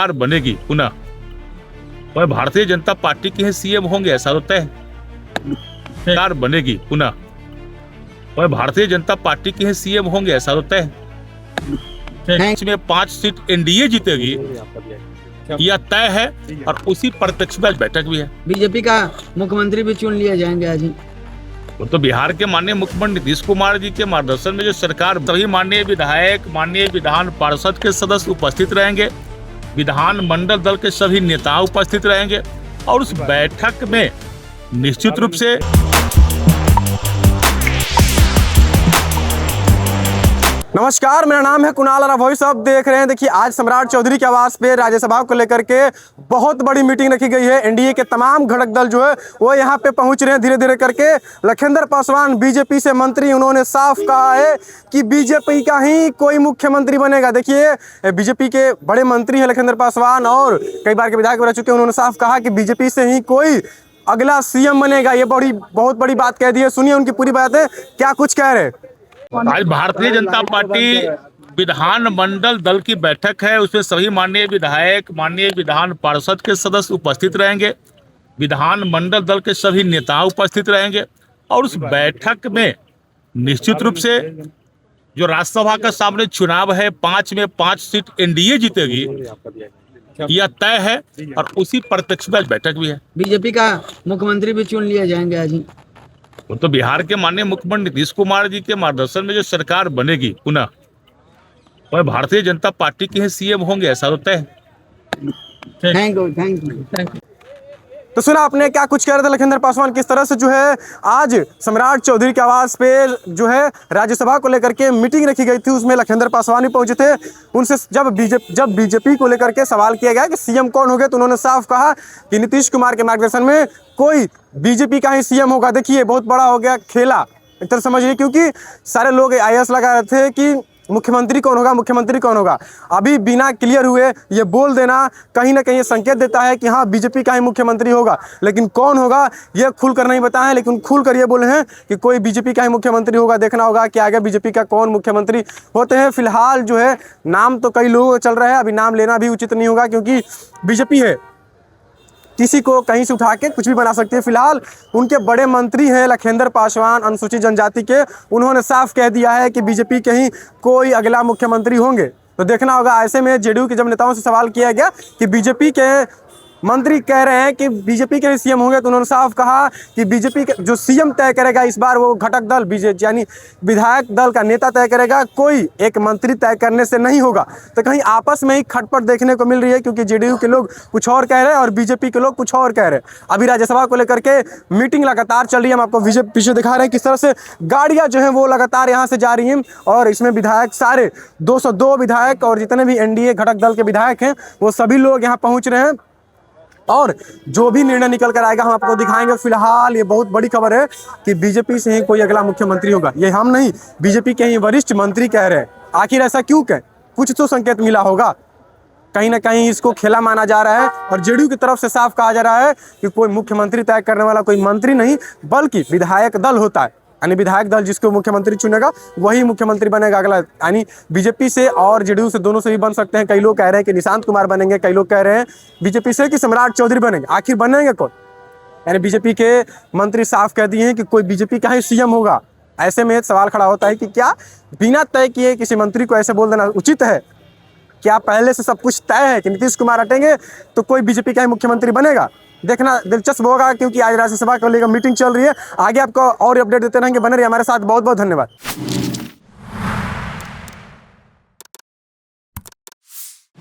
सरकार बनेगी पुनः, वह भारतीय जनता पार्टी के ही सीएम होंगे ऐसा तो तय है। सरकार बनेगी पुनः, वह भारतीय जनता पार्टी के ही सीएम होंगे ऐसा तो तय है। इसमें 5 सीट एनडीए जीतेगी यह तय है, और उसी प्रत्यक्ष में बैठक भी है। बीजेपी का मुख्यमंत्री भी चुन लिया जाएंगे आज ही। वो तो बिहार के माननीय मुख्यमंत्री नीतीश कुमार जी के मार्गदर्शन में जो सरकार, सभी माननीय विधायक, माननीय विधान पार्षद के सदस्य उपस्थित रहेंगे, विधान मंडल दल के सभी नेता उपस्थित रहेंगे, और उस बैठक में निश्चित रूप से नमस्कार, मेरा नाम है कुणाल और वॉइस आप देख रहे हैं। देखिए, आज सम्राट चौधरी के आवास पे राज्यसभा को लेकर के बहुत बड़ी मीटिंग रखी गई है। एनडीए के तमाम घटक दल जो है वो यहाँ पे पहुँच रहे हैं धीरे धीरे करके। लखिंदर पासवान बीजेपी से मंत्री, उन्होंने साफ कहा है कि बीजेपी का ही कोई मुख्यमंत्री बनेगा। देखिए, बीजेपी के बड़े मंत्री हैं लखिंदर पासवान और कई बार के विधायक रह चुके हैं। उन्होंने साफ कहा कि बीजेपी से ही कोई अगला सीएम बनेगा। ये बहुत बड़ी बात कह दी है। सुनिए उनकी पूरी बात है, क्या कुछ कह रहे हैं। आज भारतीय जनता पार्टी विधान मंडल दल की बैठक है, उसमें सभी माननीय विधायक, माननीय विधान पार्षद के सदस्य उपस्थित रहेंगे, विधान मंडल दल के सभी नेता उपस्थित रहेंगे, और उस बैठक में निश्चित रूप से जो राज्यसभा का सामने चुनाव है, 5 में 5 सीट एनडीए जीतेगी यह तय है, और उसी प्रत्यक्ष में बैठक भी है। बीजेपी का मुख्यमंत्री भी चुन लिया जाएंगे आज ही। वो तो बिहार के माननीय मुख्यमंत्री नीतीश कुमार जी के मार्गदर्शन में जो सरकार बनेगी पुनः, वह भारतीय जनता पार्टी के ही सीएम होंगे ऐसा तो तय है। Thank you. तो सुना आपने क्या कुछ कह रहे थे लखिंदर पासवान, किस तरह से जो है आज सम्राट चौधरी के आवास पे जो है राज्यसभा को लेकर के मीटिंग रखी गई थी। उसमें लखिंदर पासवान भी पहुंचे थे। उनसे जब बीजेपी को लेकर के सवाल किया गया कि सीएम कौन होंगे, तो उन्होंने साफ कहा कि नीतीश कुमार के मार्गदर्शन में कोई बीजेपी का ही सीएम होगा। देखिए, बहुत बड़ा हो गया खेला एक तरह समझिए, क्योंकि सारे लोग आईएएस लगा रहे थे कि मुख्यमंत्री कौन होगा, मुख्यमंत्री कौन होगा। अभी बिना क्लियर हुए ये बोल देना कहीं ना कहीं संकेत देता है कि हाँ, बीजेपी का ही मुख्यमंत्री होगा, लेकिन कौन होगा ये खुलकर नहीं बताया है। लेकिन खुलकर ये बोले हैं कि कोई बीजेपी का ही मुख्यमंत्री होगा। देखना होगा कि आगे बीजेपी का कौन मुख्यमंत्री होते हैं। फिलहाल जो है नाम तो कई लोगों का चल रहा है, अभी नाम लेना भी उचित नहीं होगा, क्योंकि बीजेपी है, किसी को कहीं से उठा के कुछ भी बना सकती है। फिलहाल उनके बड़े मंत्री हैं लखिंदर पासवान, अनुसूचित जनजाति के, उन्होंने साफ कह दिया है कि बीजेपी के ही कोई अगला मुख्यमंत्री होंगे। तो देखना होगा। ऐसे में जेडीयू के जब नेताओं से सवाल किया गया कि बीजेपी के मंत्री कह रहे हैं कि बीजेपी के ही सीएम होंगे, तो उन्होंने साफ कहा कि बीजेपी के जो सीएम तय करेगा इस बार वो घटक दल बीजेपी यानी विधायक दल का नेता तय करेगा, कोई एक मंत्री तय करने से नहीं होगा। तो कहीं आपस में ही खटपट देखने को मिल रही है, क्योंकि जेडीयू के लोग कुछ और कह रहे हैं और बीजेपी के लोग कुछ और कह रहे हैं। अभी राज्यसभा को लेकर के मीटिंग लगातार चल रही है। हम आपको पीछे दिखा रहे हैं किस तरह से गाड़ियाँ जो हैं वो लगातार यहाँ से जा रही हैं, और इसमें विधायक सारे 202 विधायक और जितने भी एनडीए घटक दल के विधायक हैं वो सभी लोग यहाँ पहुँच रहे हैं, और जो भी निर्णय निकल कर आएगा हम आपको दिखाएंगे। फिलहाल ये बहुत बड़ी खबर है कि बीजेपी से ही कोई अगला मुख्यमंत्री होगा। ये हम नहीं, बीजेपी के ही वरिष्ठ मंत्री कह रहे हैं। आखिर ऐसा क्यों कहें, कुछ तो संकेत मिला होगा। कहीं ना कहीं इसको खेला माना जा रहा है, और जेडीयू की तरफ से साफ कहा जा रहा है कि कोई मुख्यमंत्री तय करने वाला कोई मंत्री नहीं, बल्कि विधायक दल होता है। यानी विधायक दल जिसको मुख्यमंत्री चुनेगा वही मुख्यमंत्री बनेगा अगला। यानी बीजेपी से और जेडीयू से दोनों से भी बन सकते हैं। कई लोग कह रहे हैं कि निशांत कुमार बनेंगे, कई लोग कह रहे हैं बीजेपी से कि सम्राट चौधरी बनेंगे। आखिर बनेंगे कौन? यानी बीजेपी के मंत्री साफ कह दिए हैं कि कोई बीजेपी का ही सीएम होगा। ऐसे में सवाल खड़ा होता है कि क्या बिना तय किए किसी मंत्री को ऐसे बोल देना उचित है? क्या पहले से सब कुछ तय है कि नीतीश कुमार हटेंगे तो कोई बीजेपी का ही मुख्यमंत्री बनेगा? देखना दिलचस्प होगा, क्योंकि आज राज्यसभा को लेकर मीटिंग चल रही है। आगे आपको और अपडेट देते रहेंगे, बने रहिए हमारे साथ। बहुत बहुत धन्यवाद।